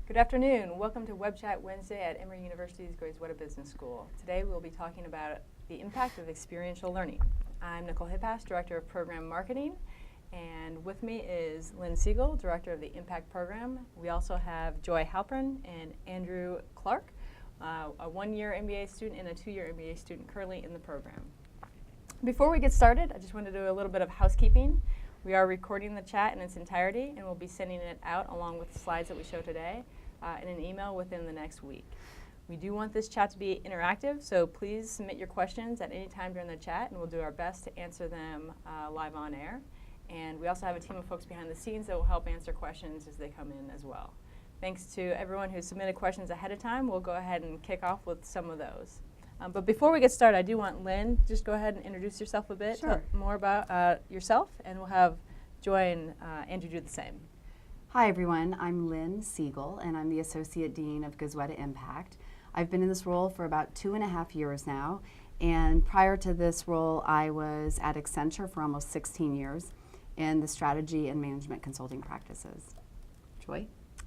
Good afternoon. Welcome to Web Chat Wednesday at Emory University's Goizueta Business School. Today we'll be talking about the impact of experiential learning. I'm Nicole Hippass, Director of Program Marketing, and with me is Lynn Siegel, Director of the Impact Program. We also have Joy Halpern and Andrew Clark, a one-year MBA student and a two-year MBA student currently in the program. Before we get started, I just want to do a little bit of housekeeping. We are recording the chat in its entirety, and we'll be sending it out along with the slides that we show today in an email within the next week. We do want this chat to be interactive, so please submit your questions at any time during the chat, and we'll do our best to answer them live on air. And we also have a team of folks behind the scenes that will help answer questions as they come in as well. Thanks to everyone who submitted questions ahead of time. We'll go ahead and kick off with some of those. But before we get started, I do want Lynn, just go ahead and introduce yourself a bit. Sure. Tell more about yourself, and we'll have Joy and Andrew do the same. Hi everyone, I'm Lynn Siegel, and I'm the Associate Dean of Goizueta Impact. I've been in this role for about 2.5 years now, and prior to this role I was at Accenture for almost 16 years in the strategy and management consulting practices. Joy?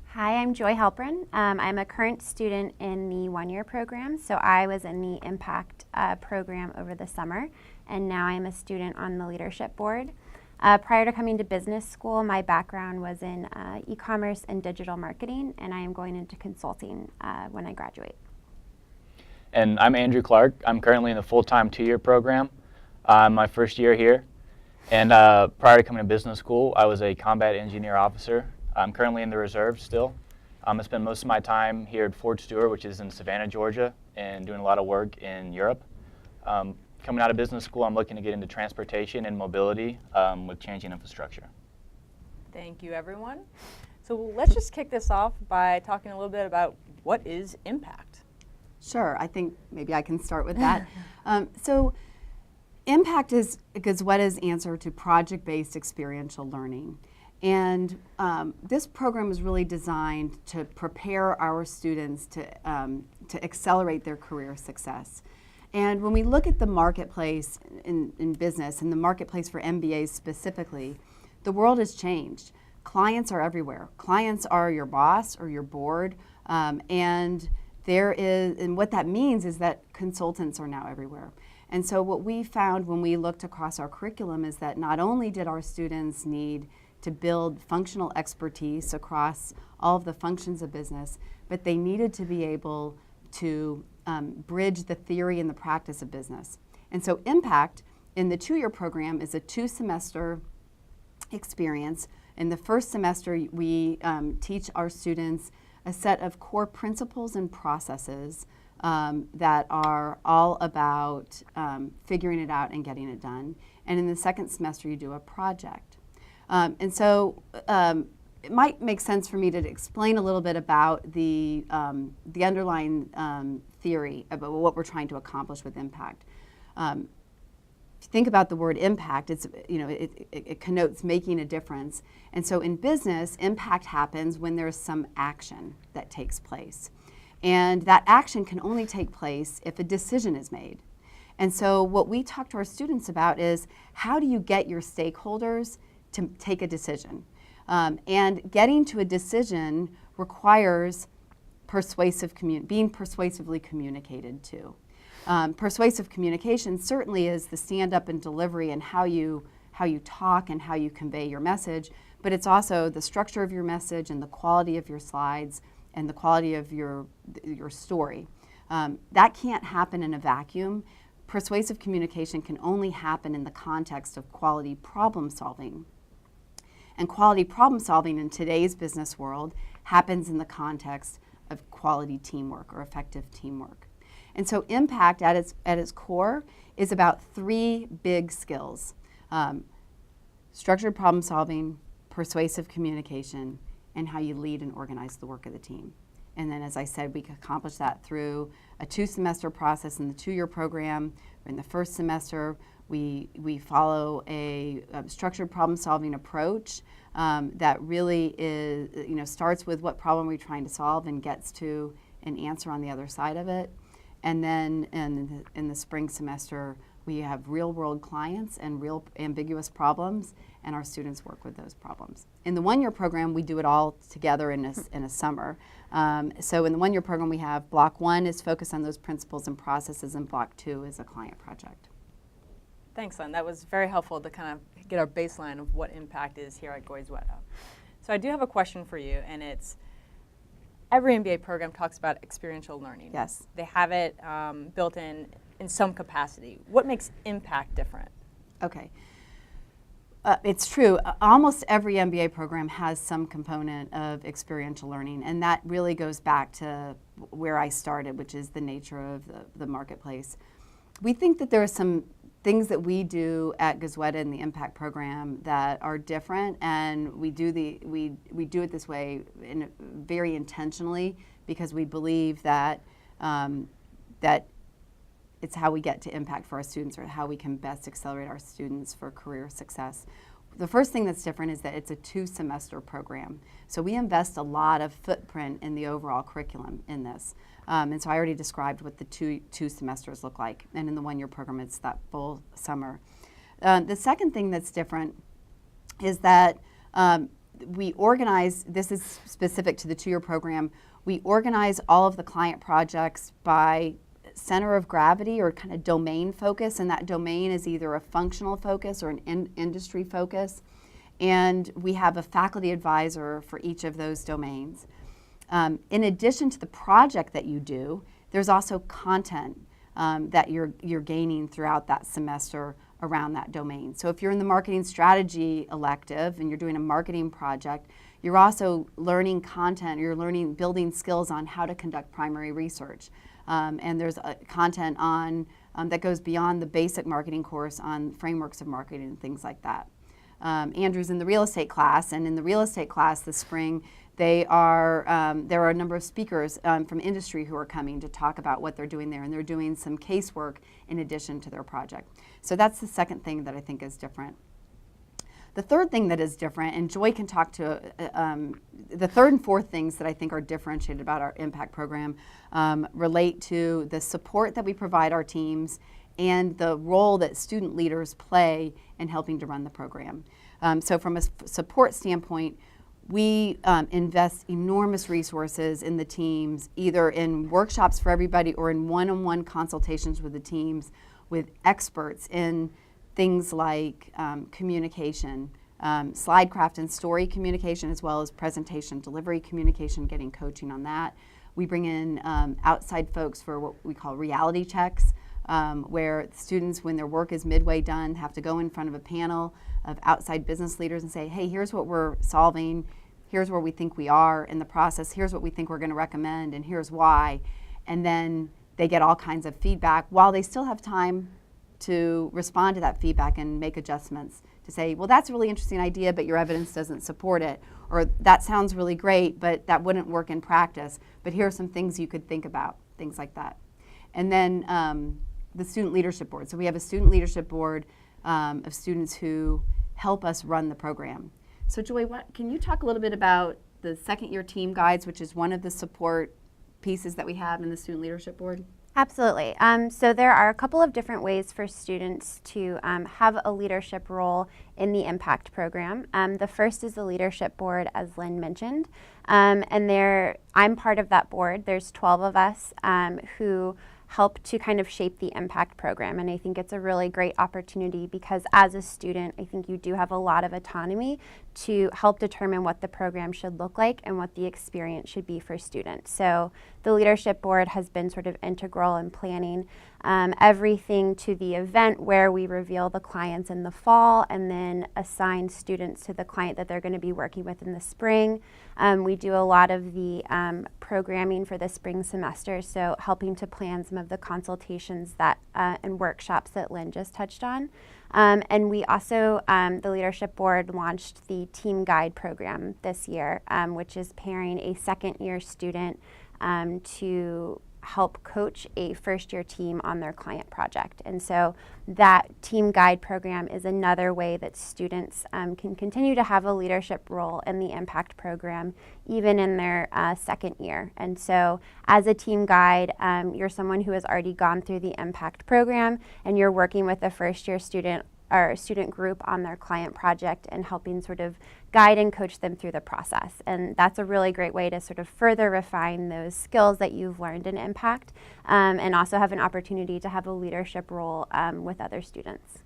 Hi, I'm Joy Halpern. I'm a current student in the OneYear program, so I was in the Impact program over the summer, and now I'm a student on the leadership board. Prior to coming to business school, my background was in e-commerce and digital marketing, and I am going into consulting when I graduate. And I'm Andrew Clark. I'm currently in the full-time 2-year program. I'm my first year here. And prior to coming to business school, I was a combat engineer officer. I'm currently in the reserve still. I spend most of my time here at Fort Stewart, which is in Savannah, Georgia, and doing a lot of work in Europe. Coming out of business school, I'm looking to get into transportation and mobility with changing infrastructure. Thank you, everyone. So let's just kick this off by talking a little bit about what is impact. Sure, I think maybe I can start with that. So impact is Goizueta's answer to project-based experiential learning. And this program is really designed to prepare our students to accelerate their career success. And when we look at the marketplace in business, and the marketplace for MBAs specifically, the world has changed. Clients are everywhere. Clients are your boss or your board, and what that means is that consultants are now everywhere. And so what we found when we looked across our curriculum is that not only did our students need to build functional expertise across all of the functions of business, but they needed to be able to bridge the theory and the practice of business. And so Impact in the 2-year program is a 2-semester experience. In the first semester, we teach our students a set of core principles and processes that are all about figuring it out and getting it done. And in the second semester, you do a project. And so it might make sense for me to explain a little bit about the underlying theory about what we're trying to accomplish with impact. If you think about the word impact, it connotes making a difference. And so in business, impact happens when there's some action that takes place. And that action can only take place if a decision is made. And so what we talk to our students about is how do you get your stakeholders to take a decision? And getting to a decision requires being persuasively communicated to. Persuasive communication certainly is the stand-up and delivery and how you talk and how you convey your message, but it's also the structure of your message and the quality of your slides and the quality of your story. That can't happen in a vacuum. Persuasive communication can only happen in the context of quality problem solving. And quality problem solving in today's business world happens in the context of quality teamwork or effective teamwork. And so impact at its core is about 3 big skills: structured problem solving, persuasive communication, and how you lead and organize the work of the team. And then, as I said, we can accomplish that through a 2-semester process in the 2-year program. In the first semester, we follow a structured problem-solving approach that really starts with what problem we're trying to solve and gets to an answer on the other side of it. And then in the spring semester, We have real world clients and real ambiguous problems, and our students work with those problems. In the one-year program, we do it all together in a summer. So in the one-year program, we have block 1 is focused on those principles and processes, and block 2 is a client project. Thanks, Lynn. That was very helpful to kind of get our baseline of what impact is here at Goizueta. So I do have a question for you, and it's, every MBA program talks about experiential learning. Yes. They have it built in some capacity. What makes impact different? Okay. It's true. Almost every MBA program has some component of experiential learning, and that really goes back to where I started, which is the nature of the marketplace. We think that there are some things that we do at Goizueta in the Impact program that are different, and we do it this way very intentionally because we believe that that it's how we get to impact for our students, or how we can best accelerate our students for career success. The first thing that's different is that it's a 2-semester program. So we invest a lot of footprint in the overall curriculum in this. And so I already described what the two semesters look like. And in the one-year program, it's that full summer. The second thing that's different is that we organize, this is specific to the 2-year program, we organize all of the client projects by center of gravity or kind of domain focus, and that domain is either a functional focus or an industry focus. And we have a faculty advisor for each of those domains. In addition to the project that you do, there's also content that you're gaining throughout that semester around that domain. So if you're in the marketing strategy elective and you're doing a marketing project, you're also learning content, you're learning, building skills on how to conduct primary research. And there's content on that goes beyond the basic marketing course on frameworks of marketing and things like that. Andrew's in the real estate class, and in the real estate class this spring, there are a number of speakers from industry who are coming to talk about what they're doing there, and they're doing some casework in addition to their project. So that's the second thing that I think is different. The third thing that is different, and Joy can talk to, the third and fourth things that I think are differentiated about our impact program relate to the support that we provide our teams and the role that student leaders play in helping to run the program. So from a support standpoint, we invest enormous resources in the teams, either in workshops for everybody or in one-on-one consultations with the teams with experts in things like communication, slide craft and story communication, as well as presentation delivery communication, getting coaching on that. We bring in outside folks for what we call reality checks, where students, when their work is midway done, have to go in front of a panel of outside business leaders and say, hey, here's what we're solving, here's where we think we are in the process, here's what we think we're going to recommend, and here's why. And then they get all kinds of feedback while they still have time to respond to that feedback and make adjustments to say, well, that's a really interesting idea, but your evidence doesn't support it. Or that sounds really great, but that wouldn't work in practice. But here are some things you could think about, things like that. And then the student leadership board. So we have a student leadership board of students who help us run the program. So Joy, can you talk a little bit about the second year team guides, which is one of the support pieces that we have in the student leadership board? Absolutely. So there are a couple of different ways for students to have a leadership role in the Impact program. The first is the leadership board, as Lynn mentioned. And I'm part of that board. There's 12 of us who help to kind of shape the Impact program. And I think it's a really great opportunity because as a student, I think you do have a lot of autonomy to help determine what the program should look like and what the experience should be for students. So the leadership board has been sort of integral in planning everything to the event where we reveal the clients in the fall and then assign students to the client that they're going to be working with in the spring. We do a lot of the programming for the spring semester, so helping to plan some of the consultations that and workshops that Lynn just touched on. And we also, the leadership board launched the Team Guide program this year, which is pairing a second year student to help coach a first-year team on their client project. And so that team guide program is another way that students can continue to have a leadership role in the impact program even in their second year. And so as a team guide, you're someone who has already gone through the impact program, and you're working with a first-year student or student group on their client project and helping sort of guide and coach them through the process. And that's a really great way to sort of further refine those skills that you've learned in impact, and also have an opportunity to have a leadership role with other students.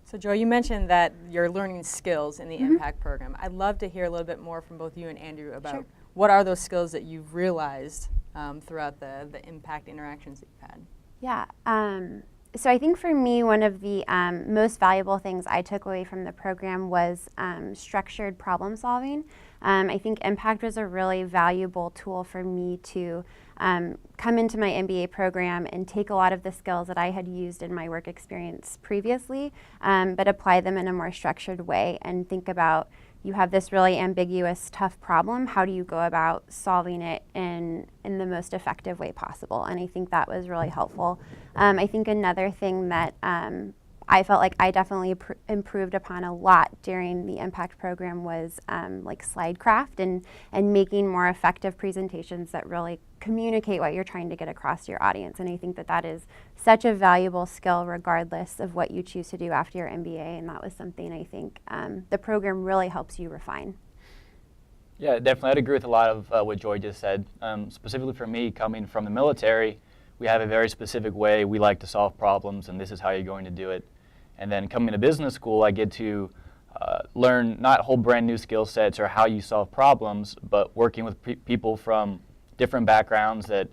So Joy, you mentioned that you're learning skills in the impact program. I'd love to hear a little bit more from both you and Andrew about what are those skills that you've realized throughout the impact interactions that you've had. Yeah. So I think for me, one of the most valuable things I took away from the program was structured problem solving. I think impact was a really valuable tool for me to come into my MBA program and take a lot of the skills that I had used in my work experience previously, but apply them in a more structured way and think about, you have this really ambiguous, tough problem. How do you go about solving it in the most effective way possible? And I think that was really helpful. I think another thing that I felt like I definitely improved upon a lot during the impact program was like slide craft and making more effective presentations that really communicate what you're trying to get across to your audience. And I think that that is such a valuable skill regardless of what you choose to do after your MBA, and that was something I think the program really helps you refine. Yeah, definitely. I'd agree with a lot of what Joy just said. Specifically for me, coming from the military, we have a very specific way we like to solve problems, and this is how you're going to do it. And then coming to business school, I get to learn not whole brand new skill sets or how you solve problems, but working with people from different backgrounds that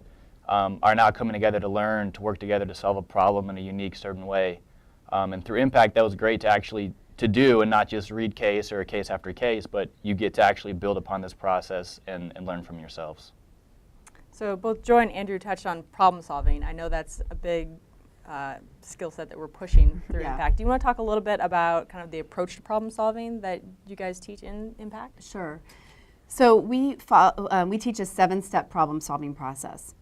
are now coming together to learn, to work together to solve a problem in a unique, certain way. And through impact, that was great to actually to do and not just read case or case after case, but you get to actually build upon this process and learn from yourselves. So both Joy and Andrew touched on problem solving. I know that's a big skill set that we're pushing through Impact. Do you want to talk a little bit about kind of the approach to problem solving that you guys teach in Impact? Sure. So we teach a 7-step problem solving process.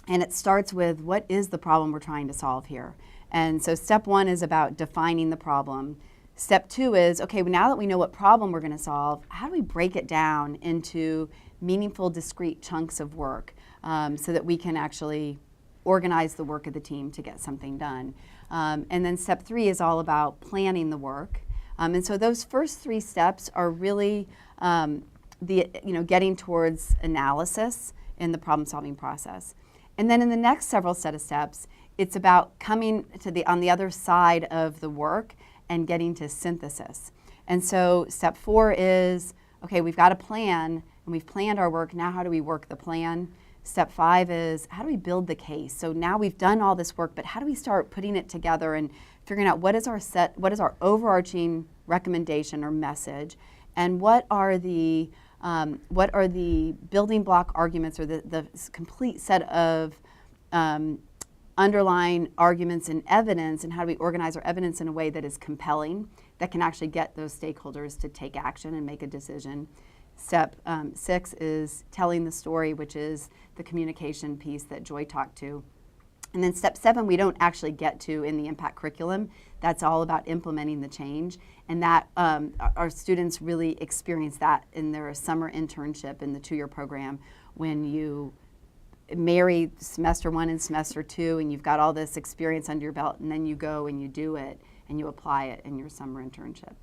And it starts with, what is the problem we're trying to solve here? And so step 1 is about defining the problem. Step 2 is, okay, now that we know what problem we're going to solve, how do we break it down into meaningful, discrete chunks of work so that we can actually organize the work of the team to get something done? And then step 3 is all about planning the work. And so those first 3 steps are really getting towards analysis in the problem-solving process. And then in the next several set of steps, it's about coming to on the other side of the work and getting to synthesis. And so step 4 is, okay, we've got a plan and we've planned our work. Now how do we work the plan? Step 5 is, how do we build the case? So now we've done all this work, but how do we start putting it together and figuring out what is our overarching recommendation or message, and what are the building block arguments or the complete set of underlying arguments and evidence, and how do we organize our evidence in a way that is compelling, that can actually get those stakeholders to take action and make a decision. Step 6 is telling the story, which is the communication piece that Joy talked to. And then step 7 we don't actually get to in the impact curriculum. That's all about implementing the change, and that our students really experience that in their summer internship in the 2-year program, when you marry semester 1 and semester 2 and you've got all this experience under your belt, and then you go and you do it and you apply it in your summer internship.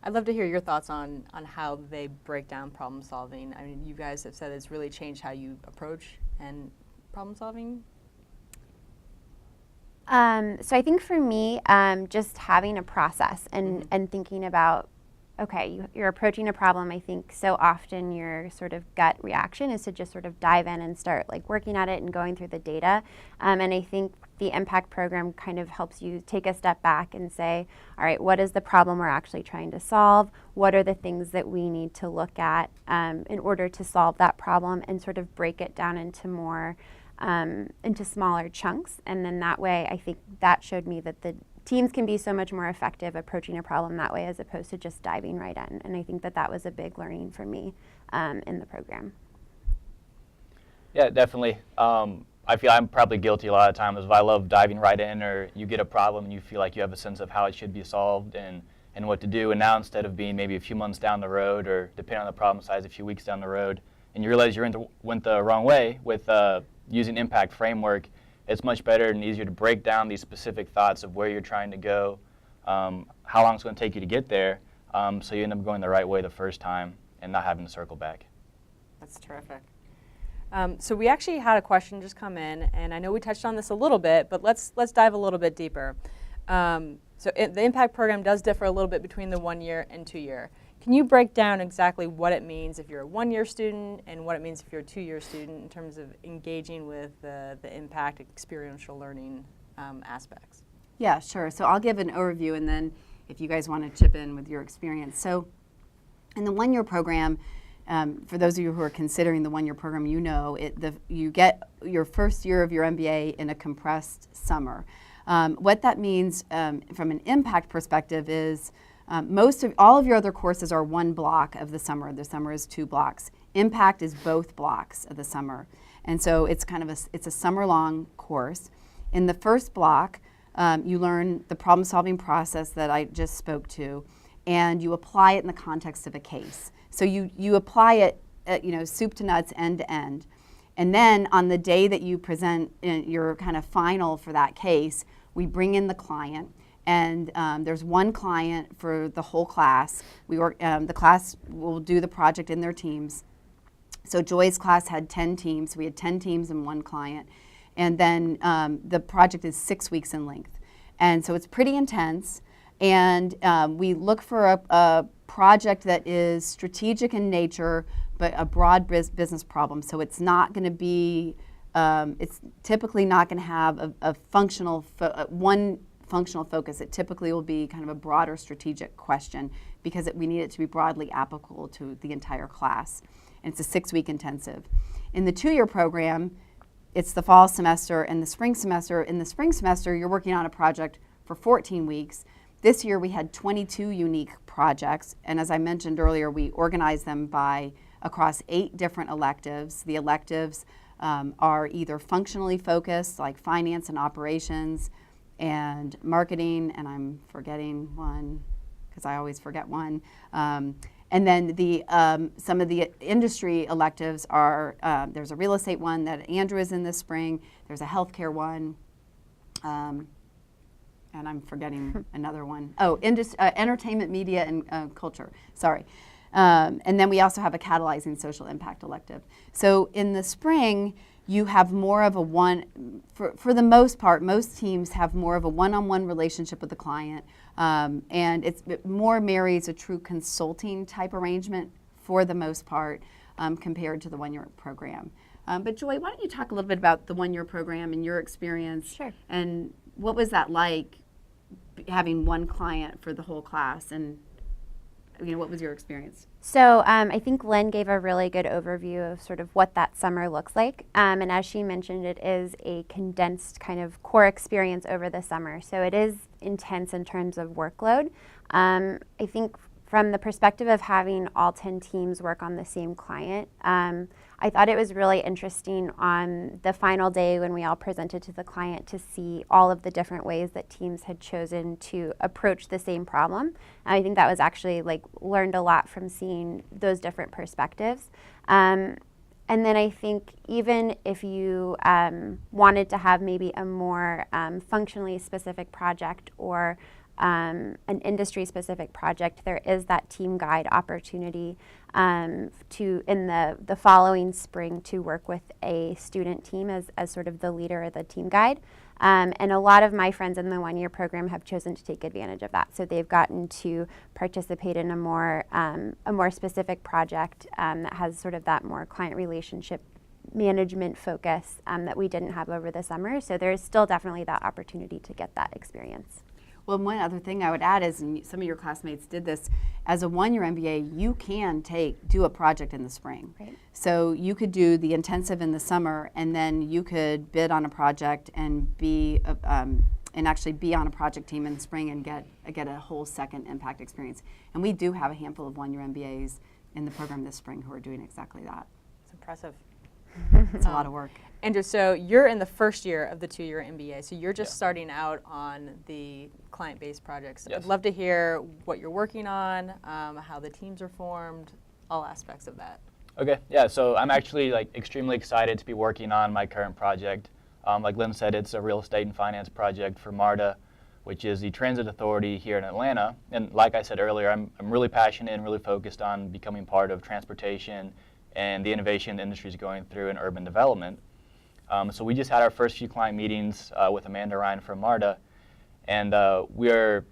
I'd love to hear your thoughts on how they break down problem solving. I mean, you guys have said it's really changed how you approach and problem solving. So I think for me, just having a process and thinking about, okay, you're approaching a problem. I think so often your sort of gut reaction is to just sort of dive in and start like working at it and going through the data. And I think the impact program kind of helps you take a step back and say, all right, what is the problem we're actually trying to solve? What are the things that we need to look at in order to solve that problem, and sort of break it down into more into smaller chunks. And then that way, I think that showed me that the teams can be so much more effective approaching a problem that way, as opposed to just diving right in. And I think that that was a big learning for me in the program. Yeah, definitely. I feel I'm probably guilty a lot of times. If I love diving right in, or you get a problem and you feel like you have a sense of how it should be solved and what to do. And now instead of being maybe a few months down the road, or depending on the problem size, a few weeks down the road, and you realize went the wrong way with using impact framework, it's much better and easier to break down these specific thoughts of where you're trying to go, how long it's going to take you to get there, so you end up going the right way the first time and not having to circle back. That's terrific. So we actually had a question just come in, and I know we touched on this a little bit, but let's dive a little bit deeper. The impact program does differ a little bit between the 1 year and 2 year. Can you break down exactly what it means if you're a 1 year student and what it means if you're a 2 year student in terms of engaging with the impact experiential learning aspects? Yeah, sure. So I'll give an overview, and then if you guys want to chip in with your experience. So in the 1 year program, for those of you who are considering the 1 year program, you know you get your first year of your MBA in a compressed summer. What that means from an impact perspective is all of your other courses are one block of the summer. The summer is 2 blocks. Impact is both blocks of the summer. And so it's it's a summer-long course. In the first block, you learn the problem-solving process that I just spoke to, and you apply it in the context of a case. So you apply it, soup to nuts, end to end. And then on the day that you present your kind of final for that case, we bring in the client. And there's one client for the whole class. The class will do the project in their teams. So Joy's class had 10 teams. We had 10 teams and one client. And then the project is 6 weeks in length. And so it's pretty intense. And we look for a project that is strategic in nature, but a broad business problem. So it's not going to be, it's typically not going to have a functional, one functional focus. It typically will be kind of a broader strategic question because we need it to be broadly applicable to the entire class. And it's a 6-week intensive. In the 2 year program, it's the fall semester and the spring semester. In the spring semester, you're working on a project for 14 weeks. This year we had 22 unique projects, and as I mentioned earlier, we organized them across 8 different electives. The electives are either functionally focused, like finance and operations, and marketing, and I'm forgetting one because I always forget one. And then some of the industry electives are, there's a real estate one that Andrew is in this spring, there's a healthcare one, and I'm forgetting another one. Oh, entertainment, media, and culture, sorry. And then we also have a catalyzing social impact elective. So in the spring, you have more of for the most part, most teams have more of a one-on-one relationship with the client, and it more marries a true consulting type arrangement for the most part compared to the 1 year program. But Joy, why don't you talk a little bit about the 1 year program and your experience? Sure. And what was that like, having one client for the whole class, and what was your experience? So I think Lynn gave a really good overview of sort of what that summer looks like. And as she mentioned, it is a condensed kind of core experience over the summer. So it is intense in terms of workload. I think from the perspective of having all 10 teams work on the same client, I thought it was really interesting on the final day when we all presented to the client to see all of the different ways that teams had chosen to approach the same problem. And I think that was actually learned a lot from seeing those different perspectives. And then I think even if you wanted to have maybe a more functionally specific project or an industry-specific project, there is that team guide opportunity to, in the following spring, to work with a student team as sort of the leader of the team guide. And a lot of my friends in the 1 year program have chosen to take advantage of that. So they've gotten to participate in a more specific project that has sort of that more client relationship management focus that we didn't have over the summer. So there's still definitely that opportunity to get that experience. Well, one other thing I would add is, and some of your classmates did this, as a 1 year MBA, you can do a project in the spring. Right. So you could do the intensive in the summer, and then you could bid on a project and actually be on a project team in the spring and get a whole second impact experience. And we do have a handful of 1 year MBAs in the program this spring who are doing exactly that. It's impressive. It's a lot of work. Andrew, so you're in the first year of the 2-year MBA, so you're just starting out on the client-based projects. Yes. I'd love to hear what you're working on, how the teams are formed, all aspects of that. Okay, yeah, so I'm actually extremely excited to be working on my current project. Like Lynn said, it's a real estate and finance project for MARTA, which is the transit authority here in Atlanta. And like I said earlier, I'm really passionate and really focused on becoming part of transportation and the innovation the industry is going through in urban development. So we just had our first few client meetings with Amanda Ryan from MARTA, and we're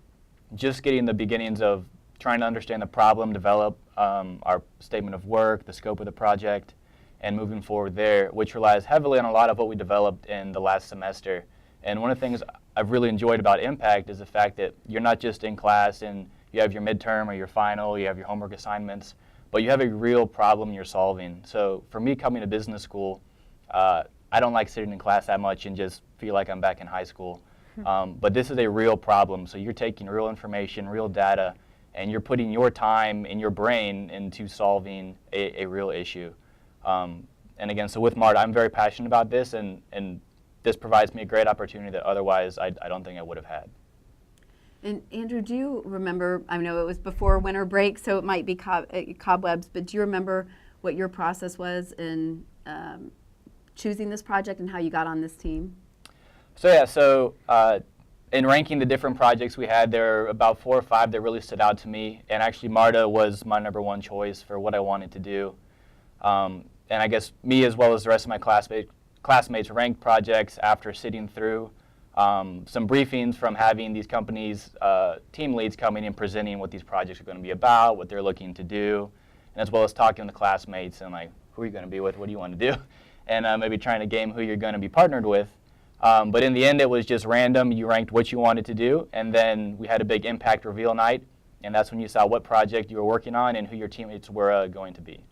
just getting the beginnings of trying to understand the problem, develop our statement of work, the scope of the project, and moving forward there, which relies heavily on a lot of what we developed in the last semester. And one of the things I've really enjoyed about Impact is the fact that you're not just in class and you have your midterm or your final, you have your homework assignments, but you have a real problem you're solving. So for me, coming to business school, I don't like sitting in class that much and just feel like I'm back in high school. But this is a real problem. So you're taking real information, real data, and you're putting your time and your brain into solving a real issue. And again, so with MARTA, I'm very passionate about this, and this provides me a great opportunity that otherwise I don't think I would have had. And Andrew, do you remember, I know it was before winter break, so it might be cobwebs, but do you remember what your process was in choosing this project and how you got on this team? So yeah, so in ranking the different projects we had, there are about 4 or 5 that really stood out to me, and actually MARTA was my #1 choice for what I wanted to do. And I guess me as well as the rest of my classmates ranked projects after sitting through some briefings from having these companies' team leads coming and presenting what these projects are going to be about, what they're looking to do, and as well as talking to classmates and who are you going to be with, what do you want to do, and maybe trying to game who you're going to be partnered with. But in the end, it was just random. You ranked what you wanted to do, and then we had a big impact reveal night, and that's when you saw what project you were working on and who your teammates were going to be.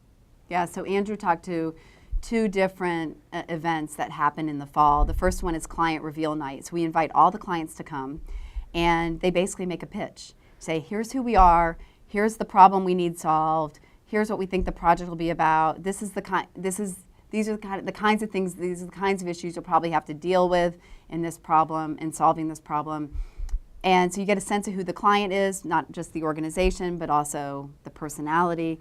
Yeah, so Andrew talked to 2 different events that happen in the fall. The first one is client reveal night. So we invite all the clients to come, and they basically make a pitch. Say, here's who we are, here's the problem we need solved, here's what we think the project will be about. These are the kinds of things, these are the kinds of issues you'll probably have to deal with in this problem, in solving this problem. And so you get a sense of who the client is, not just the organization, but also the personality.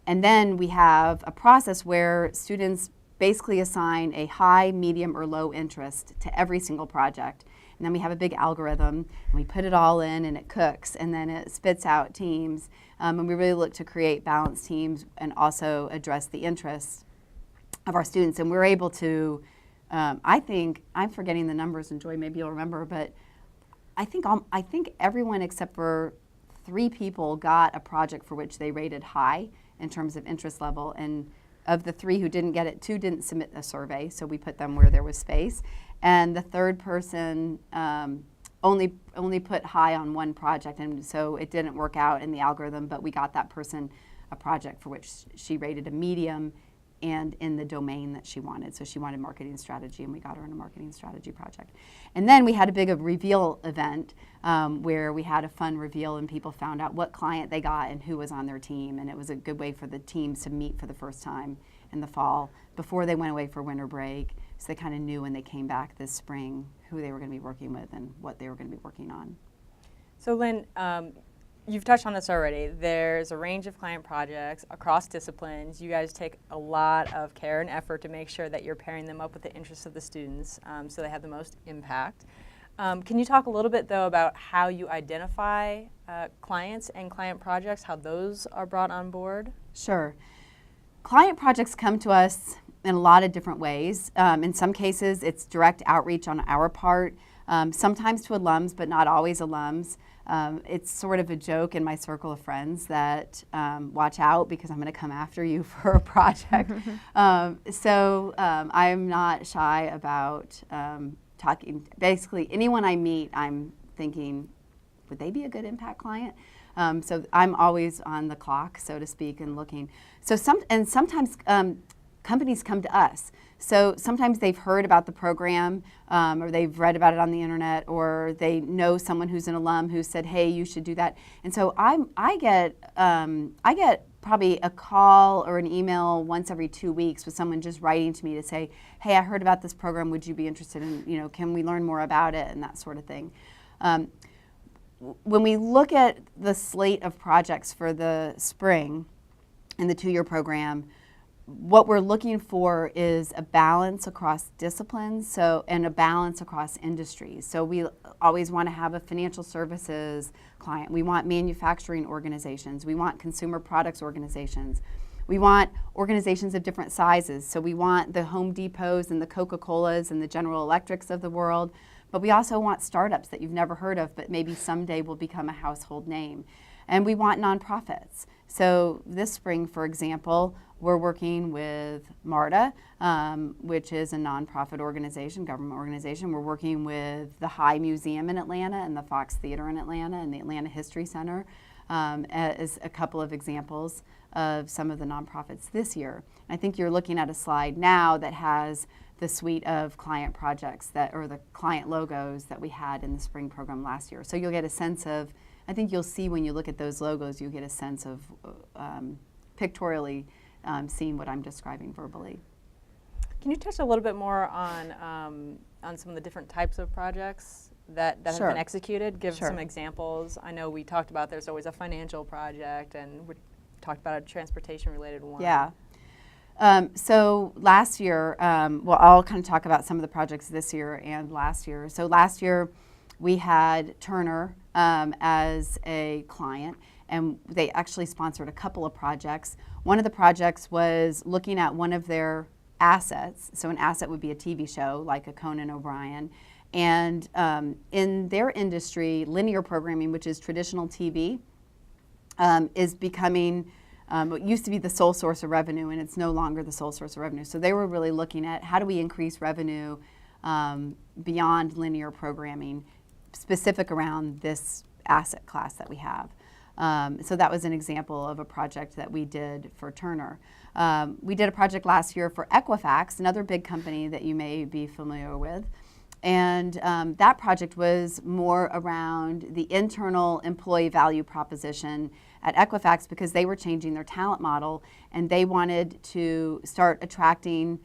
And then we have a process where students basically assign a high, medium, or low interest to every single project. And then we have a big algorithm, and we put it all in, and it cooks, and then it spits out teams. And we really look to create balanced teams and also address the interests of our students. And we're able to, I think, I'm forgetting the numbers, and Joy, maybe you'll remember, but I think everyone except for 3 people got a project for which they rated high in terms of interest level, and of the 3 who didn't get it, 2 didn't submit a survey, so we put them where there was space, and the 3rd person only put high on 1 project, and so it didn't work out in the algorithm, but we got that person a project for which she rated a medium and in the domain that she wanted. So she wanted marketing strategy, and we got her in a marketing strategy project. And then we had a big reveal event where we had a fun reveal, and people found out what client they got and who was on their team. And it was a good way for the teams to meet for the first time in the fall before they went away for winter break. So they kind of knew when they came back this spring who they were going to be working with and what they were going to be working on. So Lynn, you've touched on this already. There's a range of client projects across disciplines. You guys take a lot of care and effort to make sure that you're pairing them up with the interests of the students so they have the most impact. Can you talk a little bit, though, about how you identify clients and client projects, how those are brought on board? Sure. Client projects come to us in a lot of different ways. In some cases, it's direct outreach on our part, sometimes to alums, but not always alums. It's sort of a joke in my circle of friends that watch out because I'm going to come after you for a project. So I'm not shy about talking. Basically, anyone I meet, I'm thinking, would they be a good impact client? So I'm always on the clock, so to speak, and looking. So sometimes companies come to us. So sometimes they've heard about the program or they've read about it on the internet, or they know someone who's an alum who said, hey, you should do that. And so I get probably a call or an email once every 2 weeks with someone just writing to me to say, hey, I heard about this program. Would you be interested in, can we learn more about it, and that sort of thing. When we look at the slate of projects for the spring in the 2-year program, what we're looking for is a balance across disciplines, and a balance across industries. So we always want to have a financial services client. We want manufacturing organizations. We want consumer products organizations. We want organizations of different sizes. So we want the Home Depots and the Coca-Colas and the General Electrics of the world. But we also want startups that you've never heard of, but maybe someday will become a household name. And we want nonprofits. So this spring, for example, we're working with MARTA, which is a nonprofit organization, government organization. We're working with the High Museum in Atlanta and the Fox Theater in Atlanta and the Atlanta History Center as a couple of examples of some of the nonprofits this year. I think you're looking at a slide now that has the suite of client projects or the client logos that we had in the spring program last year. So you'll get a sense of, I think you'll see when you look at those logos, you'll get a sense of pictorially seeing what I'm describing verbally. Can you touch a little bit more on some of the different types of projects that have Sure. been executed? Give Sure. some examples. I know we talked about there's always a financial project, and we talked about a transportation-related one. Yeah. So last year, I'll kind of talk about some of the projects this year and last year. So last year, we had Turner as a client, and they actually sponsored a couple of projects. One of the projects was looking at one of their assets. So an asset would be a TV show, like a Conan O'Brien. And in their industry, linear programming, which is traditional TV, is becoming what used to be the sole source of revenue, and it's no longer the sole source of revenue. So they were really looking at how do we increase revenue beyond linear programming, specific around this asset class that we have. So that was an example of a project that we did for Turner. We did a project last year for Equifax, another big company that you may be familiar with. And that project was more around the internal employee value proposition at Equifax, because they were changing their talent model and they wanted to start attracting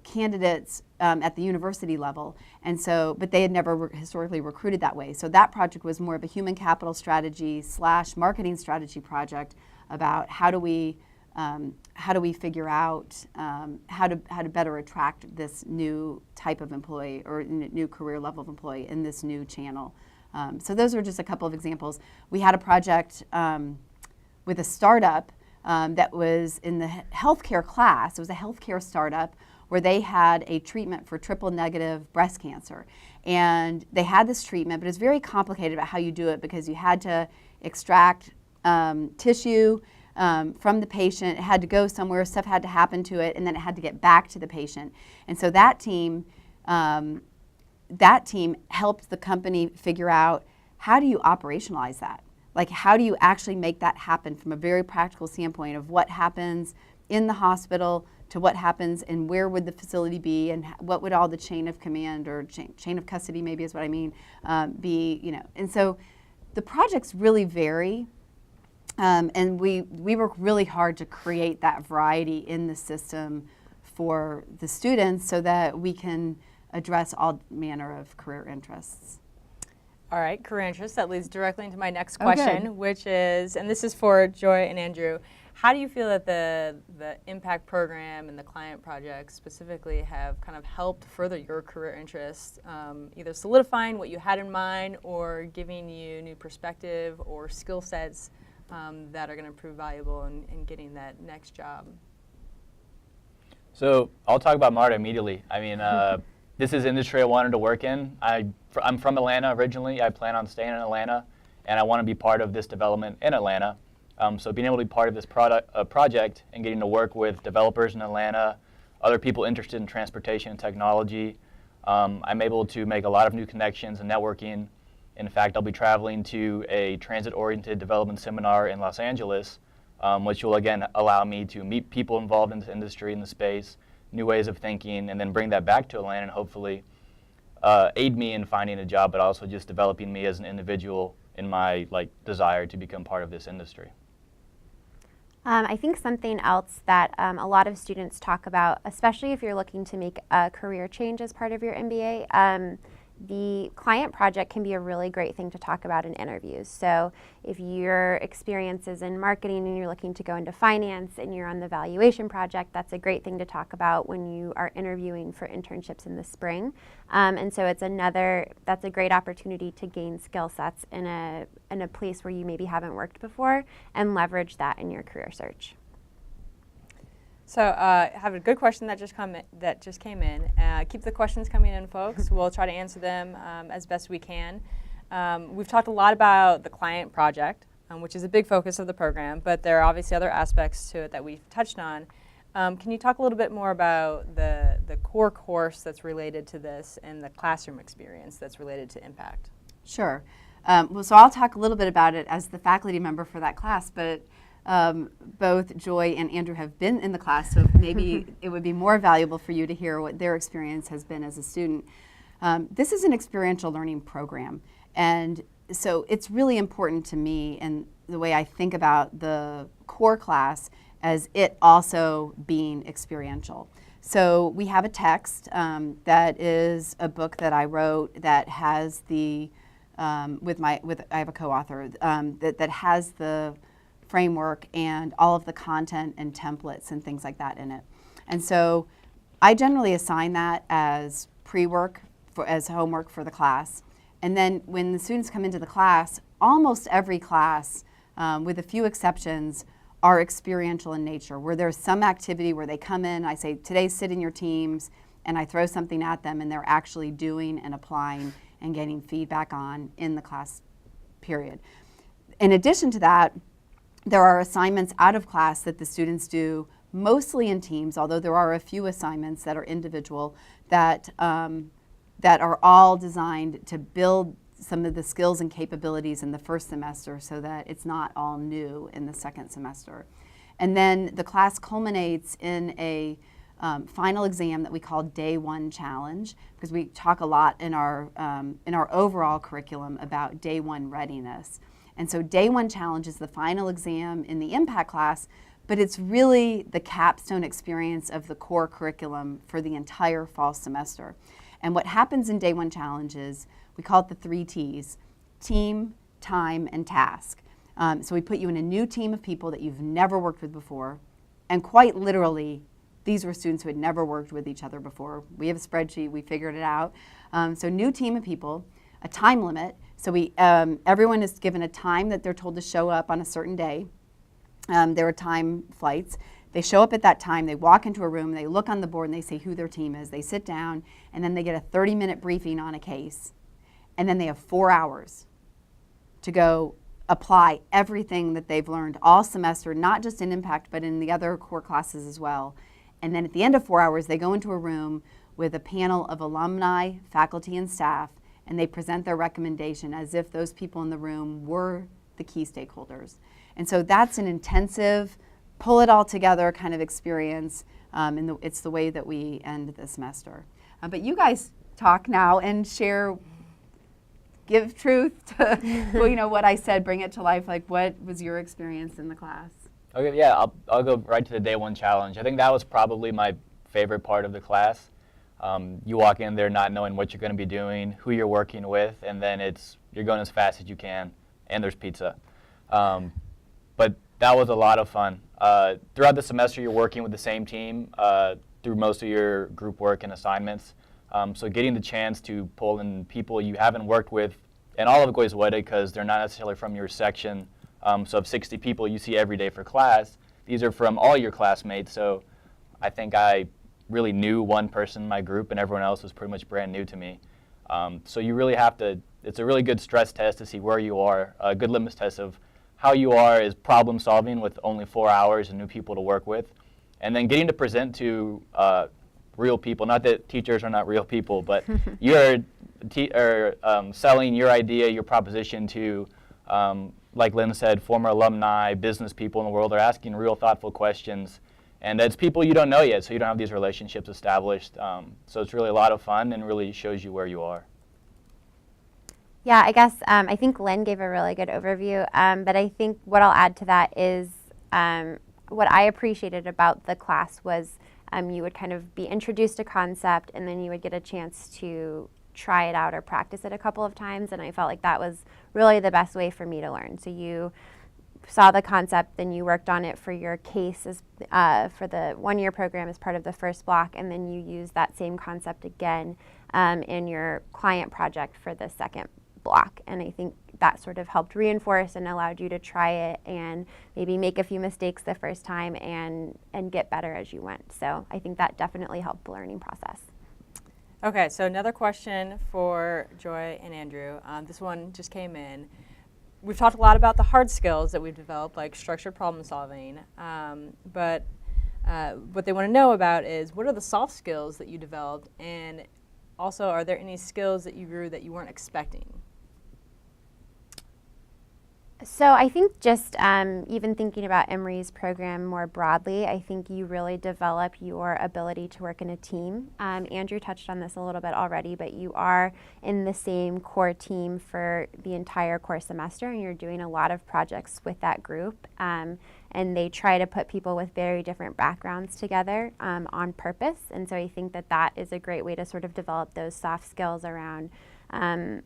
candidates at the university level. And so, but they had never historically recruited that way. So that project was more of a human capital strategy / marketing strategy project about how do we figure out how to better attract this new type of employee or new career level of employee in this new channel. So those are just a couple of examples. We had a project with a startup that was in the healthcare class. It was a healthcare startup where they had a treatment for triple-negative breast cancer. And they had this treatment, but it's very complicated about how you do it, because you had to extract tissue from the patient. It had to go somewhere, stuff had to happen to it, and then it had to get back to the patient. And so that team helped the company figure out, how do you operationalize that? Like, how do you actually make that happen from a very practical standpoint of what happens in the hospital to what happens and where would the facility be and what would all the chain of command or chain of custody, maybe is what I mean, be, And so the projects really vary. And we work really hard to create that variety in the system for the students so that we can address all manner of career interests. All right, career interests. That leads directly into my next Oh, question, good. which is, and this is for Joy and Andrew, how do you feel that the impact program and the client projects specifically have kind of helped further your career interests, either solidifying what you had in mind or giving you new perspective or skill sets that are going to prove valuable in getting that next job? So I'll talk about MARTA immediately. I mean, this is industry I wanted to work in. I'm from Atlanta originally. I plan on staying in Atlanta, and I want to be part of this development in Atlanta. So being able to be part of this project and getting to work with developers in Atlanta, other people interested in transportation and technology, I'm able to make a lot of new connections and networking. In fact, I'll be traveling to a transit-oriented development seminar in Los Angeles, which will again allow me to meet people involved in this industry, in the space, new ways of thinking, and then bring that back to Atlanta and hopefully aid me in finding a job, but also just developing me as an individual in my desire to become part of this industry. I think something else that a lot of students talk about, especially if you're looking to make a career change as part of your MBA, the client project can be a really great thing to talk about in interviews. So if your experience is in marketing and you're looking to go into finance and you're on the valuation project, that's a great thing to talk about when you are interviewing for internships in the spring. And so that's a great opportunity to gain skill sets in a place where you maybe haven't worked before and leverage that in your career search. So I have a good question that just came in. Keep the questions coming in, folks. We'll try to answer them as best we can. We've talked a lot about the client project, which is a big focus of the program, but there are obviously other aspects to it that we've touched on. Can you talk a little bit more about the core course that's related to this and the classroom experience that's related to impact? Sure. So I'll talk a little bit about it as the faculty member for that class, but both Joy and Andrew have been in the class, so maybe it would be more valuable for you to hear what their experience has been as a student. This is an experiential learning program, and so it's really important to me and the way I think about the core class as it also being experiential. So we have a text that is a book that I wrote that has I have a co-author that has the framework and all of the content and templates and things like that in it. And so I generally assign that as pre-work, as homework for the class. And then when the students come into the class, almost every class, with a few exceptions, are experiential in nature, where there's some activity where they come in, I say, today sit in your teams, and I throw something at them, and they're actually doing and applying and getting feedback on in the class period. In addition to that, there are assignments out of class that the students do, mostly in teams, although there are a few assignments that are individual that are all designed to build some of the skills and capabilities in the first semester so that it's not all new in the second semester. And then the class culminates in a final exam that we call Day 1 Challenge, because we talk a lot in our overall curriculum about Day 1 readiness. And so Day 1 Challenge is the final exam in the impact class, but it's really the capstone experience of the core curriculum for the entire fall semester. And what happens in Day 1 Challenge is, we call it the 3 T's: team, time, and task. So we put you in a new team of people that you've never worked with before, and quite literally, these were students who had never worked with each other before. We have a spreadsheet, we figured it out. So new team of people, a time limit. So everyone is given a time that they're told to show up on a certain day. There are time flights. They show up at that time, they walk into a room, they look on the board and they say who their team is. They sit down and then they get a 30-minute briefing on a case. And then they have 4 hours to go apply everything that they've learned all semester, not just in impact, but in the other core classes as well. And then at the end of 4 hours, they go into a room with a panel of alumni, faculty, and staff, and they present their recommendation as if those people in the room were the key stakeholders. And so that's an intensive, pull it all together kind of experience, and it's the way that we end the semester. But you guys talk now and share, give truth to what I said, bring it to life. Like, what was your experience in the class? Okay, yeah, I'll go right to the Day 1 Challenge. I think that was probably my favorite part of the class. You walk in there not knowing what you're going to be doing, who you're working with, and then you're going as fast as you can, and there's pizza. But that was a lot of fun. Throughout the semester, you're working with the same team through most of your group work and assignments. So getting the chance to pull in people you haven't worked with in all of Goizueta, because they're not necessarily from your section. So of 60 people you see every day for class, these are from all your classmates. So I think I really knew one person in my group, and everyone else was pretty much brand new to me. So you really have to, it's a really good stress test to see where you are, a good litmus test of how you are is problem solving with only 4 hours and new people to work with. And then getting to present to real people, not that teachers are not real people, but you're selling your idea, your proposition to, like Lynn said, former alumni, business people in the world are asking real thoughtful questions. And it's people you don't know yet, so you don't have these relationships established. So it's really a lot of fun and really shows you where you are. Yeah, I guess I think Lynn gave a really good overview, but I think what I'll add to that is what I appreciated about the class was you would kind of be introduced to concept, and then you would get a chance to try it out or practice it a couple of times, and I felt like that was really the best way for me to learn. So you saw the concept, then you worked on it for your case for the one-year program as part of the first block, and then you use that same concept again in your client project for the second block. And I think that sort of helped reinforce and allowed you to try it and maybe make a few mistakes the first time and get better as you went. So I think that definitely helped the learning process. Okay, so another question for Joy and Andrew. This one just came in. We've talked a lot about the hard skills that we've developed, like structured problem solving, but what they want to know about is what are the soft skills that you developed, and also are there any skills that you grew that you weren't expecting? So I think just even thinking about Emory's program more broadly, I think you really develop your ability to work in a team. Andrew touched on this a little bit already, but you are in the same core team for the entire core semester, and you're doing a lot of projects with that group. And they try to put people with very different backgrounds together on purpose. And so I think that that is a great way to sort of develop those soft skills around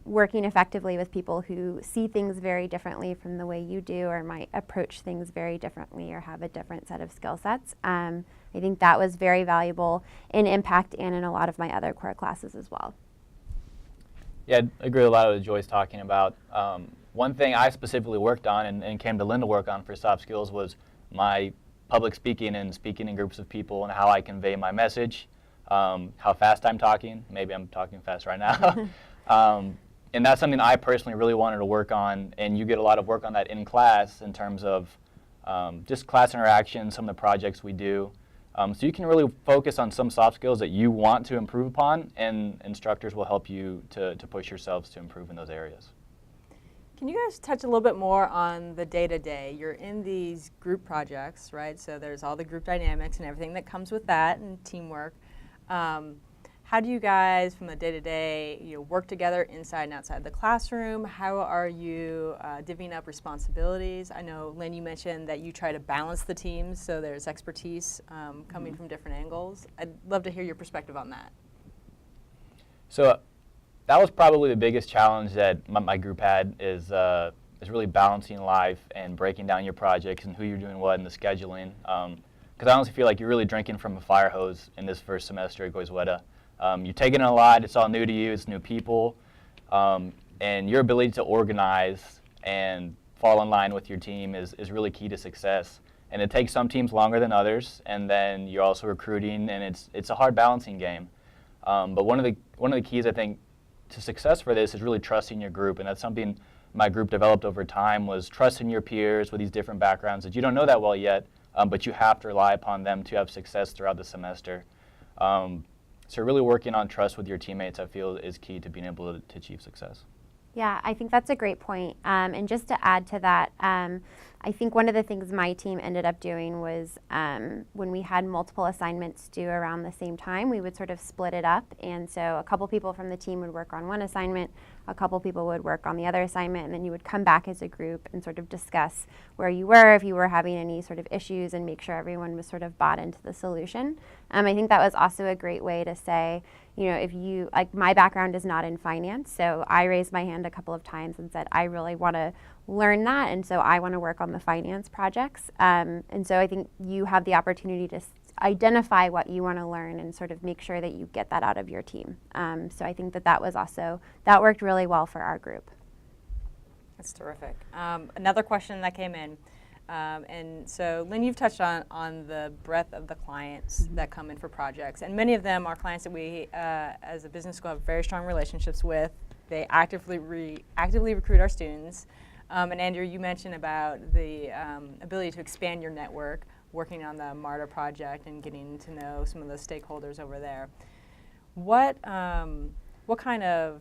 working effectively with people who see things very differently from the way you do, or might approach things very differently or have a different set of skill sets. I think that was very valuable in Impact and in a lot of my other core classes as well. Yeah, I agree with a lot of what Joy's talking about. One thing I specifically worked on and came to Lynn to work on for soft skills was my public speaking and speaking in groups of people and how I convey my message, how fast I'm talking. Maybe I'm talking fast right now. And that's something I personally really wanted to work on, and you get a lot of work on that in class in terms of just class interaction, some of the projects we do. So you can really focus on some soft skills that you want to improve upon, and instructors will help you to push yourselves to improve in those areas. Can you guys touch a little bit more on the day-to-day? You're in these group projects, right? So there's all the group dynamics and everything that comes with that, and teamwork. How do you guys, from the day-to-day, work together inside and outside the classroom? How are you divvying up responsibilities? I know, Lynn, you mentioned that you try to balance the teams, so there's expertise coming from different angles. I'd love to hear your perspective on that. So that was probably the biggest challenge that my group had is really balancing life and breaking down your projects and who you're doing what and the scheduling. Because I honestly feel like you're really drinking from a fire hose in this first semester at Goizueta. You're taking in a lot, it's all new to you, it's new people, and your ability to organize and fall in line with your team is really key to success. And it takes some teams longer than others, and then you're also recruiting, and it's a hard balancing game. But one of the keys, I think, to success for this is really trusting your group, and that's something my group developed over time, was trusting your peers with these different backgrounds that you don't know that well yet, but you have to rely upon them to have success throughout the semester. So really working on trust with your teammates, I feel, is key to being able to achieve success. Yeah, I think that's a great point. And just to add to that, I think one of the things my team ended up doing was when we had multiple assignments due around the same time, we would sort of split it up. And so a couple people from the team would work on one assignment, a couple people would work on the other assignment, and then you would come back as a group and sort of discuss where you were, if you were having any sort of issues, and make sure everyone was sort of bought into the solution. I think that was also a great way to say, if you, like, my background is not in finance, so I raised my hand a couple of times and said, I really want to learn that, and so I want to work on the finance projects. And so I think you have the opportunity to identify what you want to learn and sort of make sure that you get that out of your team. So I think that worked really well for our group. That's terrific. Another question that came in. And so, Lynn, you've touched on the breadth of the clients that come in for projects. And many of them are clients that we, as a business school, have very strong relationships with. They actively recruit our students. And Andrew, you mentioned about the ability to expand your network, working on the MARTA project and getting to know some of the stakeholders over there. What kind of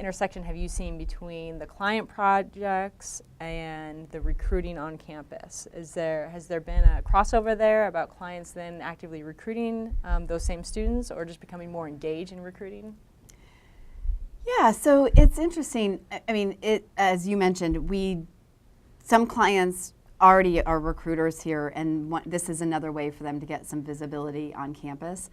intersection have you seen between the client projects and the recruiting on campus? Has there been a crossover there about clients then actively recruiting those same students, or just becoming more engaged in recruiting? Yeah, so it's interesting. I mean, as you mentioned, some clients already are recruiters here, and this is another way for them to get some visibility on campus.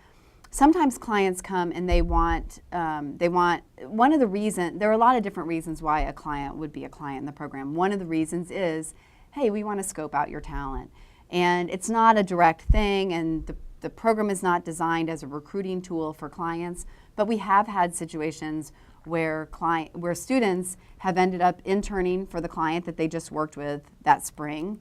Sometimes clients come and they want one of the reasons, there are a lot of different reasons why a client would be a client in the program. One of the reasons is, hey, we want to scope out your talent. And it's not a direct thing, and the program is not designed as a recruiting tool for clients, but we have had situations where students have ended up interning for the client that they just worked with that spring.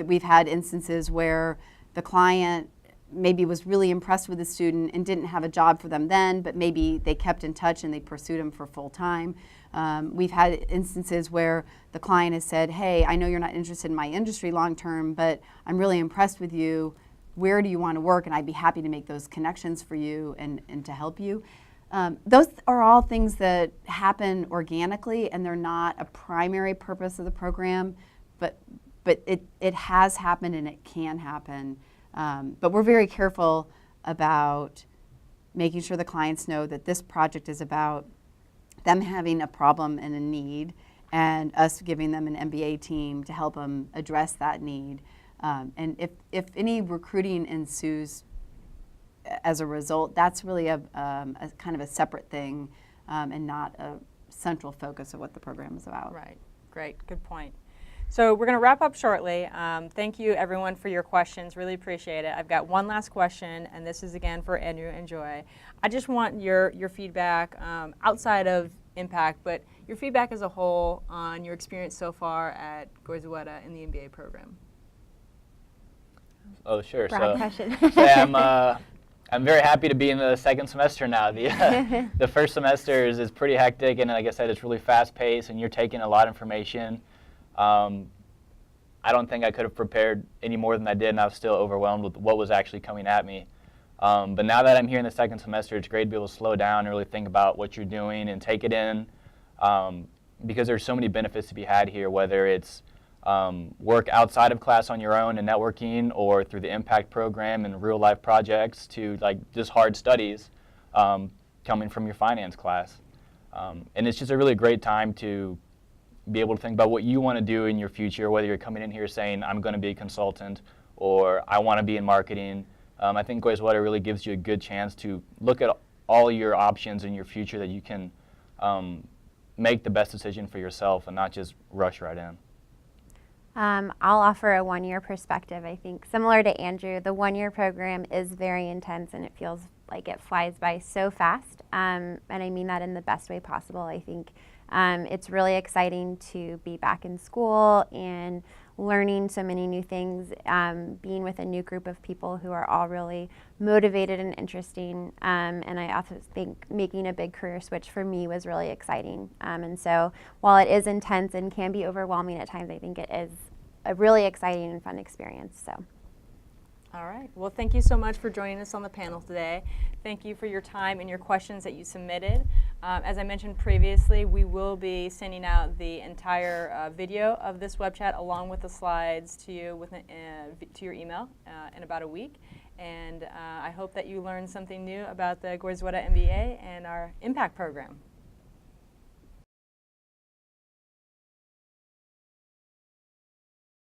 We've had instances where the client maybe was really impressed with the student and didn't have a job for them then, but maybe they kept in touch and they pursued him for full time. We've had instances where the client has said, hey, I know you're not interested in my industry long term, but I'm really impressed with you. Where do you want to work? And I'd be happy to make those connections for you and to help you. Those are all things that happen organically, and they're not a primary purpose of the program, but it has happened and it can happen. But we're very careful about making sure the clients know that this project is about them having a problem and a need, and us giving them an MBA team to help them address that need. And if any recruiting ensues as a result, that's really a kind of a separate thing, and not a central focus of what the program is about. Right. Great. Good point. So we're going to wrap up shortly. Thank you, everyone, for your questions. Really appreciate it. I've got one last question, and this is again for Andrew and Joy. I just want your feedback outside of Impact, but your feedback as a whole on your experience so far at Goizueta in the MBA program. Oh, sure. Broad question. I'm very happy to be in the second semester now. The first semester is pretty hectic, and like I said, it's really fast-paced, and you're taking a lot of information. I don't think I could have prepared any more than I did, and I was still overwhelmed with what was actually coming at me. But now that I'm here in the second semester, it's great to be able to slow down and really think about what you're doing and take it in, because there's so many benefits to be had here, whether it's work outside of class on your own and networking, or through the Impact program and real-life projects, to like just hard studies coming from your finance class. And it's just a really great time to be able to think about what you want to do in your future, whether you're coming in here saying, I'm going to be a consultant, or I want to be in marketing. I think Goizueta really gives you a good chance to look at all your options in your future, that you can make the best decision for yourself and not just rush right in. I'll offer a one-year perspective. I think similar to Andrew, the one-year program is very intense, and it feels like it flies by so fast. And I mean that in the best way possible. I think it's really exciting to be back in school and learning so many new things, being with a new group of people who are all really motivated and interesting. And I also think making a big career switch for me was really exciting. And so while it is intense and can be overwhelming at times, I think it is a really exciting and fun experience. So. All right. Well, thank you so much for joining us on the panel today. Thank you for your time and your questions that you submitted. As I mentioned previously, we will be sending out the entire video of this web chat along with the slides to you to your email in about a week. And I hope that you learned something new about the Goizueta MBA and our Impact program.